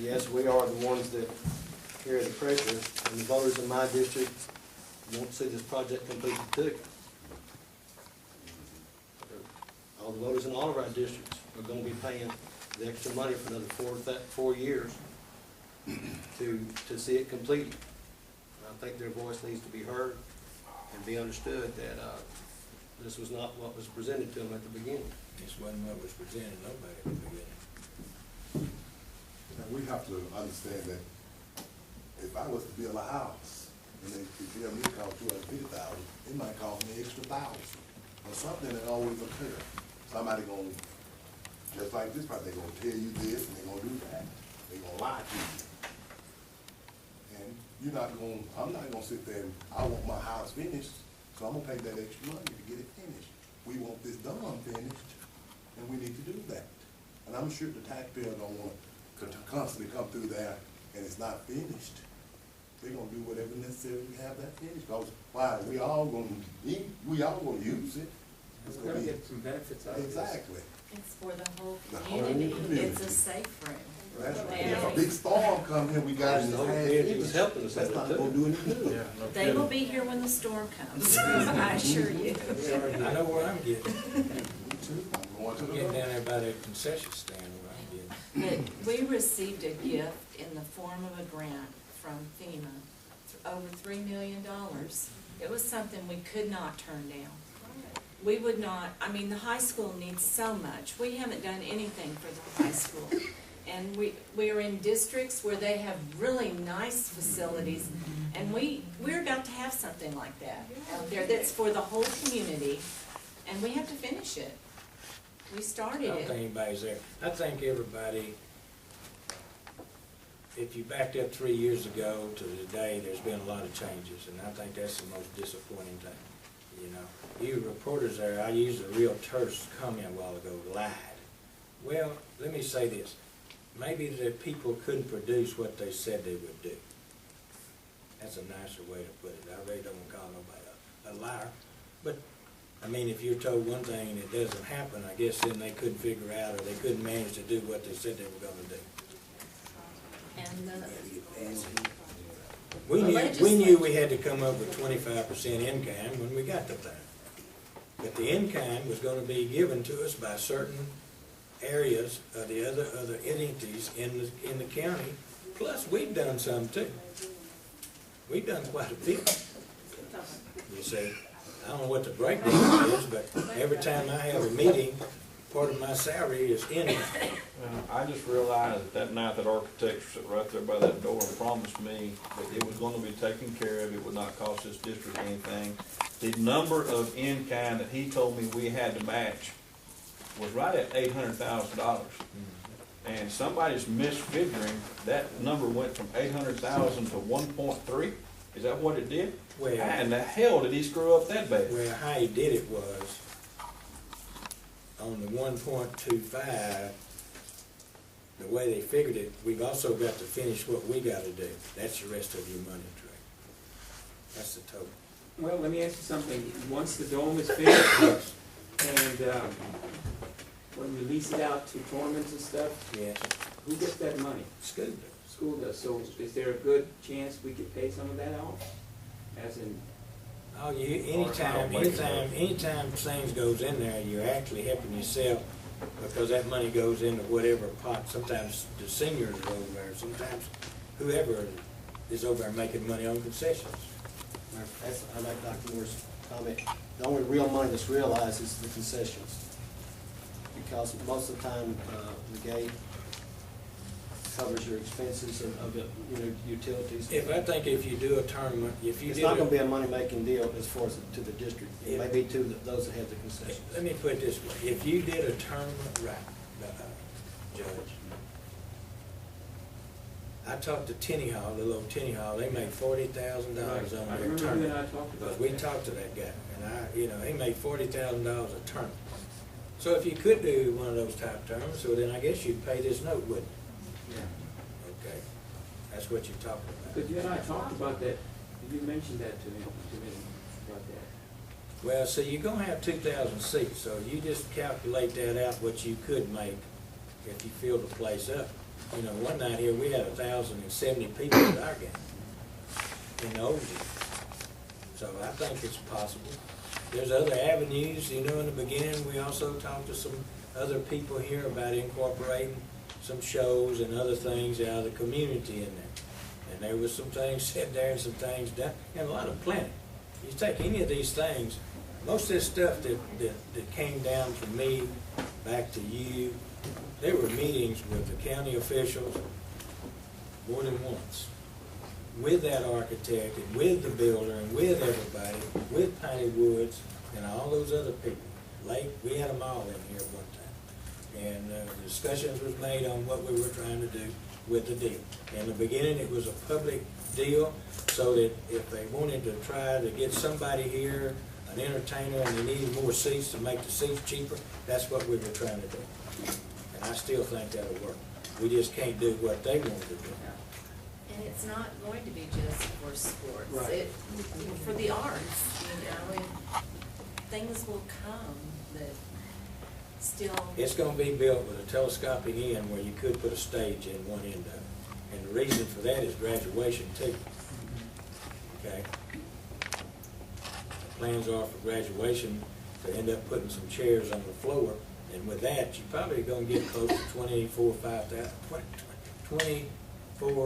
yes, we are the ones that carry the pressure, and the voters in my district want to see this project completed too. All the voters in all of our districts are gonna be paying the extra money for another 4 years to see it completed. And I think their voice needs to be heard and be understood that, this was not what was presented to them at the beginning. This wasn't what was presented, nobody at the beginning. And we have to understand that if I was to build a house and they tell me it cost $250,000, it might cost me extra $1,000 or something that always occurs. Somebody gonna, just like this project, they gonna tell you this and they gonna do that. They gonna lie to you. And you're not gonna, I'm not gonna sit there and I want my house finished, so I'm gonna pay that extra money to get it finished. We want this done finished, and we need to do that. And I'm sure the taxpayer don't want to constantly come through there and it's not finished. They're gonna do whatever necessary to have that finished, because why, we all gonna use it. It's We're gonna get some benefits out of this. Exactly. It's for the whole The whole community. community. It's a safe room. That's right. And If a big storm come here, we got it in The hand. community was helping us That's with not it gonna too. do any good. they will be here when the storm comes, I assure you. I know where I'm getting. Me too. I'm going to I'm the. getting down there by that concession stand where I'm getting. But we received a gift in the form of a grant from FEMA, over $3 million. It was something we could not turn down. We would not, I mean, the high school needs so much. We haven't done anything for the high school. And we are in districts where they have really nice facilities, and we're about to have something like that out there that's for the whole community, and we have to finish it. We I started don't think it. anybody's there. I think everybody, if you backed up 3 years ago to today, there's been a lot of changes, and I think that's the most disappointing thing. You know, you reporters there, I used a real terse comment a while ago, lied. Well, let me say this. Maybe the people couldn't produce what they said they would do. That's a nicer way to put it. I really don't want to call nobody a liar. But, I mean, if you're told one thing and it doesn't happen, I guess then they couldn't figure out, or they couldn't manage to do what they said they were going to do. And We knew we had to come up with 25% in-kind when we got the thing. But the in-kind was going to be given to us by certain areas of the other entities in the county. Plus, we've done some too. We've done quite a bit. You see, I don't know what the breakdown is, but every time I have a meeting, part of my salary is in it. I just realized that night that architect sat right there by that door and promised me that it was gonna be taken care of, it would not cost this district anything. The number of in-kind that he told me we had to match was right at $800,000. And somebody's misfiguring, that number went from 800,000 to 1.3. Is that what it did? Well, How in the hell did he screw up that bad? well, how he did it was, on the 1.25, the way they figured it, we've also got to finish what we gotta do. That's the rest of your money, Trey. That's the total. Well, let me ask you something. Once the dome is finished, and when we lease it out to tournaments and stuff, Yes, who gets that money? school does. School does. So is there a good chance we could pay some of that off? As in, Oh, anytime things goes in there, you're actually helping yourself, because that money goes into whatever pot. Sometimes the seniors are over there, sometimes whoever is over there making money on concessions. I like Dr. Moore's comment. The only real money that's realized is the concessions. Because most of the time, the gate covers your expenses of utilities. If you do a tournament, It's not gonna be a money-making deal as far as to the district. It may be to those that have the concessions. Let me put it this way, if you did a tournament right, Judge, I talked to Tenny Hall, the little Tenny Hall, they made $40,000 on I their remember you and tournament. I talked about Because we that. talked to that guy, and he made $40,000 a tournament. So if you could do one of those type tournaments, well then I guess you'd pay this note, wouldn't you? Yeah. Okay, that's what you're talking about. But you and I talked about that. You mentioned that to me about that. Well, see, you're gonna have 2,000 seats, so you just calculate that out, what you could make if you fill the place up. You know, one night here, we had 1,070 people at our game in the old gym. So I think it's possible. There's other avenues, you know, in the beginning, we also talked to some other people here about incorporating some shows and other things out of the community in there. And there was some things said there and some things done, and a lot of planning. You take any of these things, most of this stuff that came down from me back to you, there were meetings with the county officials more than once, with that architect and with the builder and with everybody, with Piney Woods and all those other people. Lake, we had them all in here at one time. And discussions was made on what we were trying to do with the deal. In the beginning, it was a public deal, so that if they wanted to try to get somebody here, an entertainer, and they needed more seats to make the seats cheaper, that's what we were trying to do. And I still think that'll work. We just can't do what they want to do. And it's not going to be just for sports. Right. For the arts, you know, and things will come that still. It's gonna be built with a telescopic end where you could put a stage in one end of it. And the reason for that is graduation too. Okay? The plans are for graduation to end up putting some chairs on the floor, and with that, you're probably gonna get close to 24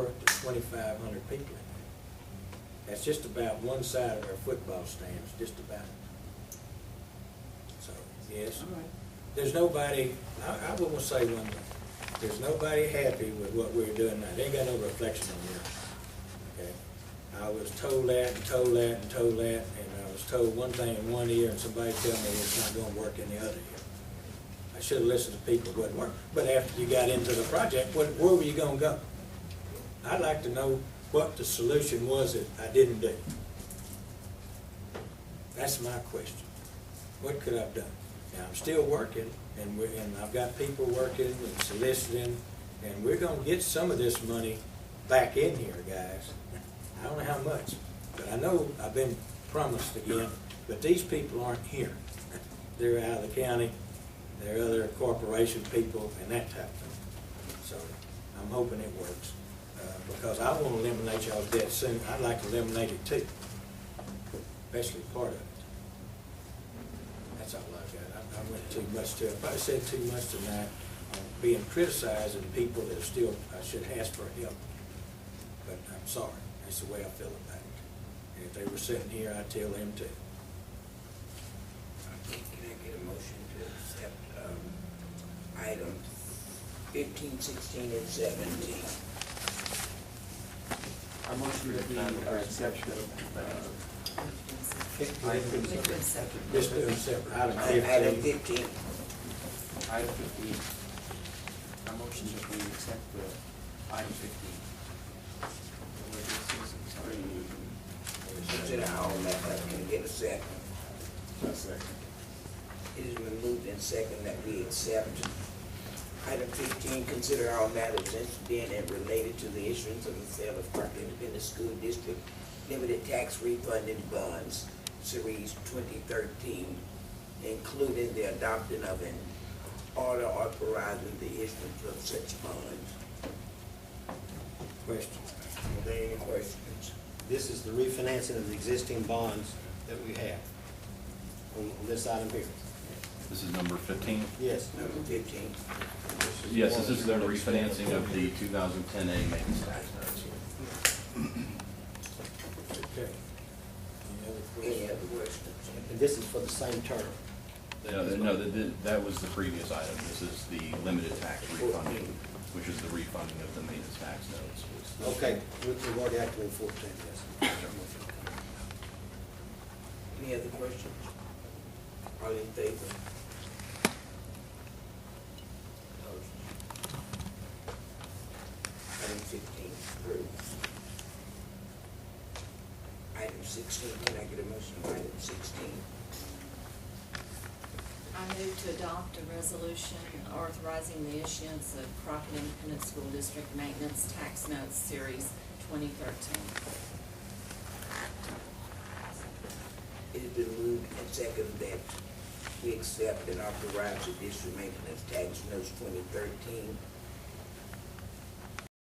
to 2,500 people in there. That's just about one side of our football stands, just about. So, yes. There's nobody, I will say one thing, there's nobody happy with what we're doing now. They ain't got no reflection on that. Okay? I was told that and told that and told that, and I was told one thing in one ear and somebody tell me it's not gonna work in the other ear. I should have listened to people who wouldn't work. But after you got into the project, where were you gonna go? I'd like to know what the solution was that I didn't do. That's my question. What could I have done? Now, I'm still working, and I've got people working and soliciting, and we're gonna get some of this money back in here, guys. I don't know how much, but I know I've been promised again, but these people aren't here. They're out of the county, they're other corporation people and that type of thing. So, I'm hoping it works, because I wanna eliminate y'all's debt soon. I'd like to eliminate it too, especially part of it. That's all I got. I went too much to it. I probably said too much tonight on being criticized and people that are still, I should ask for help. But I'm sorry. That's the way I feel about it. And if they were sitting here, I'd tell them to. Can I get a motion to accept, items 15, 16, and 17? I motion that we accept Just do them separate. Item Item 15. 15. item 15. I motion that we accept the item 15. Consider all matters. Can I get a second? A second. It has been moved and second that we accept item 15, consider all matters incident and related to the issuance of the sale of Park Independent School District Limited Tax Refunding Bonds, Series 2013, including the adoption of an order authorizing the issuance of such bonds. Question. Are there any questions? This is the refinancing of the existing bonds that we have on this item here. This is number 15? Yes. Number 15. Yes, this is the refinancing of the 2010A maintenance tax notes. Okay. Any other questions? And this is for the same term. No, that was the previous item. This is the limited tax refunding, which is the refunding of the maintenance tax notes. Okay, we've already acted on 14, yes. Any other questions? All in favor? Opposed? Item 15 approved. Item 16, can I get a motion on item 16? I move to adopt a resolution authorizing the issuance of Crockett Independent School District Maintenance Tax Notes Series 2013. It has been moved and seconded that we accept and authorize the district maintenance tax notes 2013